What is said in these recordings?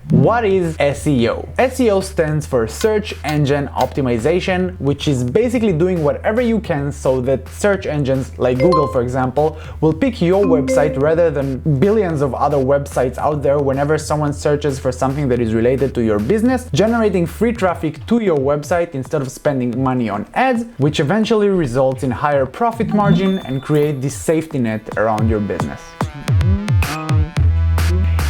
What is SEO? SEO stands for Search Engine Optimization, which is basically doing whatever you can so that search engines like Google, for example, will pick your website rather than billions of other websites out there whenever someone searches for something that is related to your business, generating free traffic to your website instead of spending money on ads, which eventually results in higher profit margin and create this safety net around your business.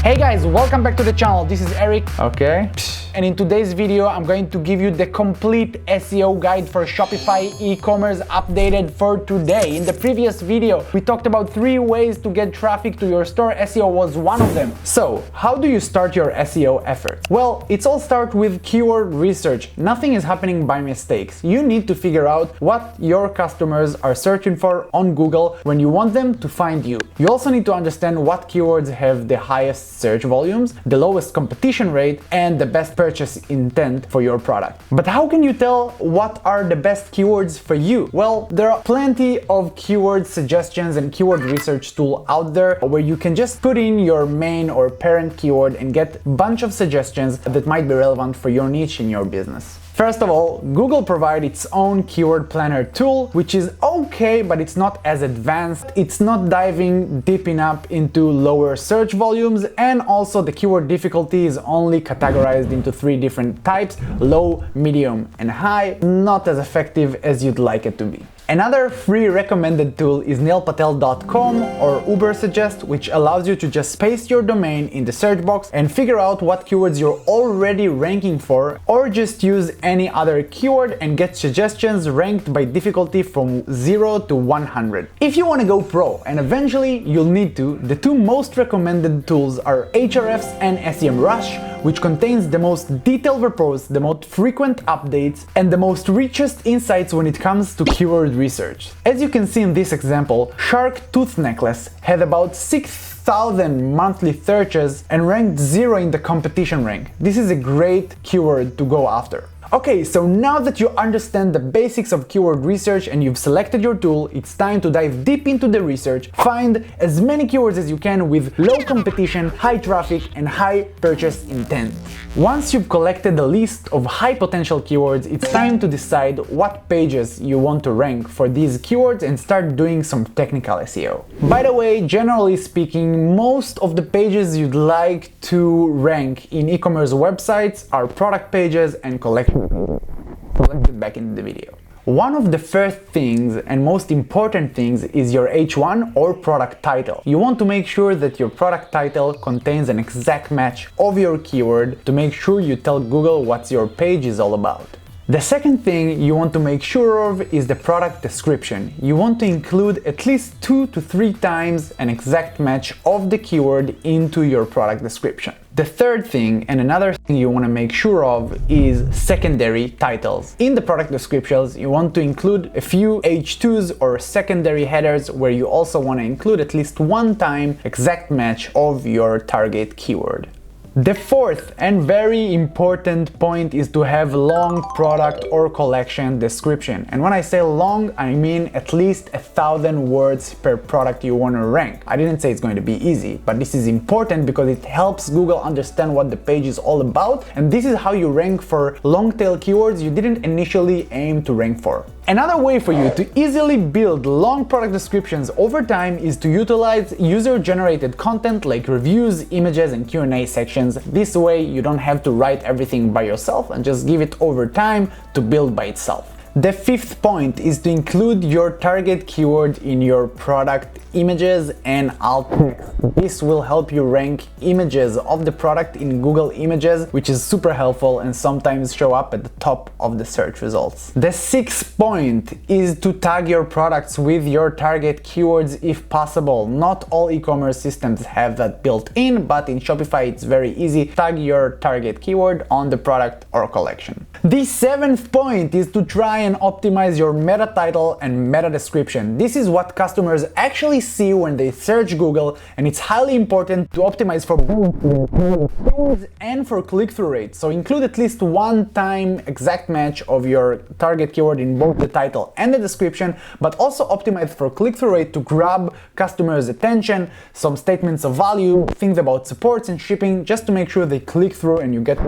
Hey guys, welcome back to the channel. This is Eric. Okay. And in today's video, I'm going to give you the complete SEO guide for Shopify e-commerce updated for today. In the previous video, we talked about 3 ways to get traffic to your store. SEO was one of them. So, how do you start your SEO effort? Well, it's all start with keyword research. Nothing is happening by mistakes. You need to figure out what your customers are searching for on Google when you want them to find you. You also need to understand what keywords have the highest search volumes, the lowest competition rate, and the best purchase intent for your product. But how can you tell what are the best keywords for you? Well, there are plenty of keyword suggestions and keyword research tool out there where you can just put in your main or parent keyword and get a bunch of suggestions that might be relevant for your niche in your business. First of all, Google provides its own keyword planner tool, which is okay, but it's not as advanced. It's not diving deep enough into lower search volumes, and also the keyword difficulty is only categorized into 3 different types: low, medium, and high. Not as effective as you'd like it to be. Another free recommended tool is neilpatel.com or ubbersuggest, which allows you to just paste your domain in the search box and figure out what keywords you're already ranking for, or just use any other keyword and get suggestions ranked by difficulty from 0 to 100. If you want to go pro, and eventually you'll need to, the 2 most recommended tools are aHrfs and SEMRush, which contains the most detailed reports, the most frequent updates, and the most richest insights when it comes to keyword research. As you can see in this example, shark tooth necklace had about 6,000 monthly searches and ranked 0 in the competition rank. This is a great keyword to go after. Okay, so now that you understand the basics of keyword research and you've selected your tool, it's time to dive deep into the research. Find as many keywords as you can with low competition, high traffic, and high purchase intent. Once you've collected a list of high potential keywords, it's time to decide what pages you want to rank for these keywords and start doing some technical SEO. By the way, generally speaking, most of the pages you'd like to rank in e-commerce websites are product pages and collection. So let's get back into the video. One of the first things and most important things is your H1 or product title. You want to make sure that your product title contains an exact match of your keyword to make sure you tell Google what your page is all about. The second thing you want to make sure of is the product description. You want to include at least 2 to 3 times an exact match of the keyword into your product description. The third thing, and another thing you want to make sure of, is secondary titles. In the product descriptions, you want to include a few H2s or secondary headers where you also want to include at least 1 time exact match of your target keyword. The fourth and very important point is to have long product or collection description. And when I say long, I mean at least 1,000 words per product you want to rank. I didn't say it's going to be easy, but this is important because it helps Google understand what the page is all about, and this is how you rank for long tail keywords you didn't initially aim to rank for. Another way for you to easily build long product descriptions over time is to utilize user-generated content like reviews, images, and Q&A sections. This way you don't have to write everything by yourself and just give it over time to build by itself. The fifth point is to include your target keyword in your product images and alt text. This will help you rank images of the product in Google Images, which is super helpful and sometimes show up at the top of the search results. The sixth point is to tag your products with your target keywords if possible. Not all e-commerce systems have that built in, but in Shopify it's very easy. Tag your target keyword on the product or collection. The seventh point is to try and optimize your meta title and meta description. This is what customers actually see when they search Google, and it's highly important to optimize for both keywords and for click-through rate. So include at least one time exact match of your target keyword in both the title and the description, but also optimize for click-through rate to grab customers' attention, some statements of value, things about supports and shipping, just to make sure they click through and you get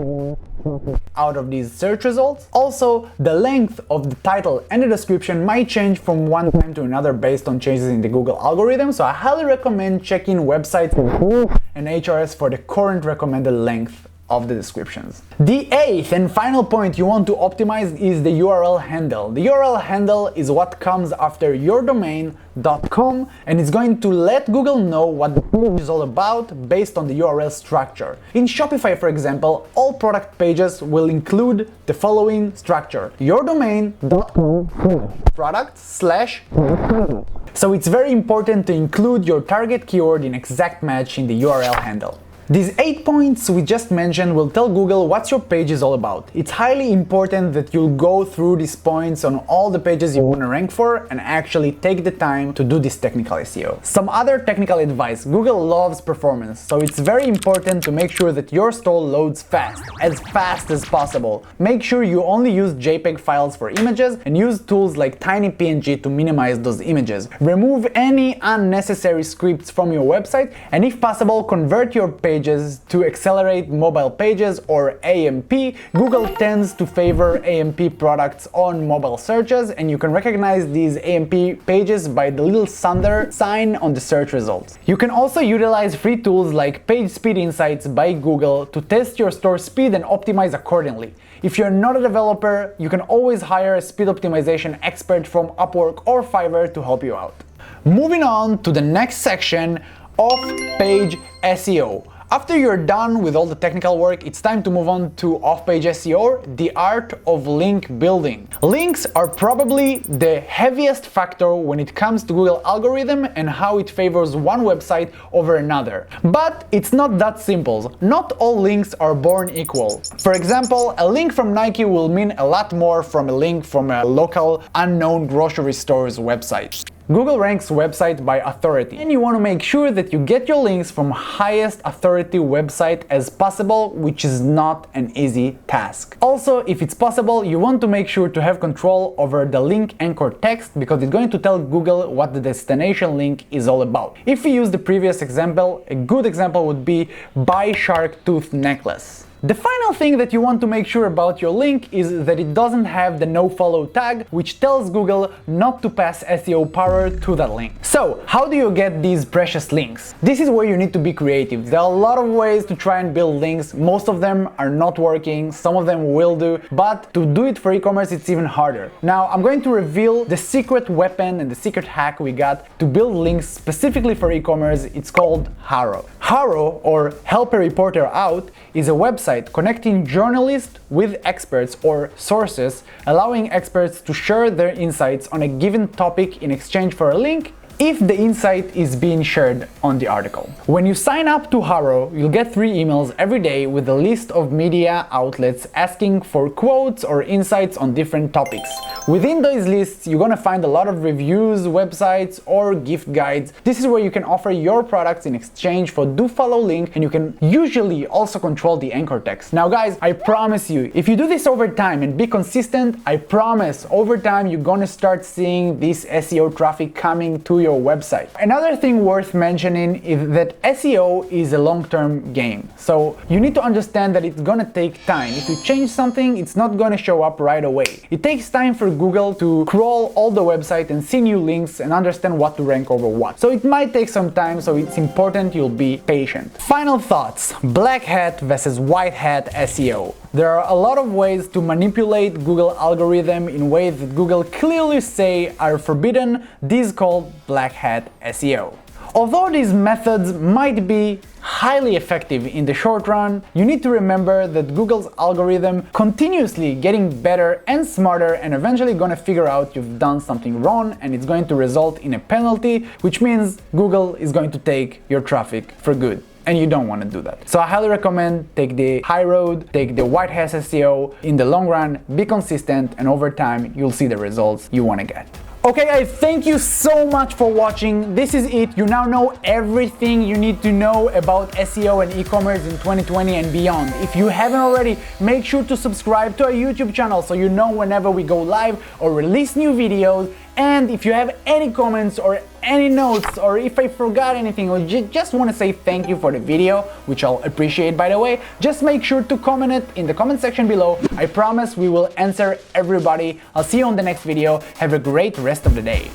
out of these search results. Also, the length of the title and the description might change from one time to another based on changes in the Google algorithm, so I highly recommend checking websites and aHrfs for the current recommended length of the descriptions. The eighth and final point you want to optimize is the URL handle. The URL handle is what comes after your domain .com, and it's going to let Google know what the page is all about based on the URL structure. In Shopify, for example, all product pages will include the following structure: your domain.com product / So it's very important to include your target keyword in exact match in the URL handle. These 8 points we just mentioned will tell Google what your page is all about. It's highly important that you'll go through these points on all the pages you want to rank for and actually take the time to do this technical SEO. Some other technical advice: Google loves performance, so it's very important to make sure that your store loads fast as possible. Make sure you only use JPEG files for images and use tools like TinyPNG to minimize those images. Remove any unnecessary scripts from your website, and if possible, convert your page to accelerate mobile pages or AMP. Google tends to favor AMP products on mobile searches, and you can recognize these AMP pages by the little thunder sign on the search results. You can also utilize free tools like Page Speed Insights by Google to test your store speed and optimize accordingly. If you're not a developer, you can always hire a speed optimization expert from Upwork or Fiverr to help you out. Moving on to the next section, off-page SEO. After you're done with all the technical work, it's time to move on to off-page SEO, the art of link building. Links are probably the heaviest factor when it comes to Google algorithm and how it favors one website over another. But it's not that simple. Not all links are born equal. For example, a link from Nike will mean a lot more from a link from a local unknown grocery store's website. Google ranks website by authority, and you want to make sure that you get your links from highest authority website as possible, which is not an easy task. Also, if it's possible, you want to make sure to have control over the link anchor text, because it's going to tell Google what the destination link is all about. If we use the previous example, a good example would be buy shark tooth necklace. The final thing that you want to make sure about your link is that it doesn't have the nofollow tag, which tells Google not to pass SEO power to that link. So, how do you get these precious links? This is where you need to be creative. There are a lot of ways to try and build links. Most of them are not working, some of them will do, but to do it for e-commerce, it's even harder. Now, I'm going to reveal the secret weapon and the secret hack we got to build links specifically for e-commerce. It's called HARO. HARO, or Help a Reporter Out, is a website connecting journalists with experts or sources, allowing experts to share their insights on a given topic in exchange for a link if the insight is being shared on the article. When you sign up to HARO, you'll get 3 emails every day with a list of media outlets asking for quotes or insights on different topics. Within those lists, you're gonna find a lot of reviews, websites, or gift guides. This is where you can offer your products in exchange for do follow link, and you can usually also control the anchor text. Now guys, I promise you, if you do this over time and be consistent, I promise over time you're gonna start seeing this SEO traffic coming to your website. Another thing worth mentioning is that SEO is a long-term game. So you need to understand that it's gonna take time. If you change something, it's not gonna show up right away. It takes time for Google to crawl all the website and see new links and understand what to rank over what. So it might take some time, so it's important you'll be patient. Final thoughts: black hat versus white hat SEO. There are a lot of ways to manipulate Google algorithm in ways that Google clearly say are forbidden. These called black hat SEO. Although these methods might be highly effective in the short run, you need to remember that Google's algorithm continuously getting better and smarter, and eventually gonna figure out you've done something wrong, and it's going to result in a penalty, which means Google is going to take your traffic for good. and you don't want to do that. So I highly recommend take the high road, take the white hat SEO. In the long run, be consistent, and over time you'll see the results you want to get. Okay guys, thank you so much for watching. This is it. You now know everything you need to know about SEO and e-commerce in 2020 and beyond. If you haven't already, make sure to subscribe to our YouTube channel so you know whenever we go live or release new videos. And if you have any comments or any notes, or if I forgot anything, or just want to say thank you for the video, which I'll appreciate by the way, just make sure to comment it in the comment section below. I promise we will answer everybody. I'll see you on the next video. Have a great rest of the day.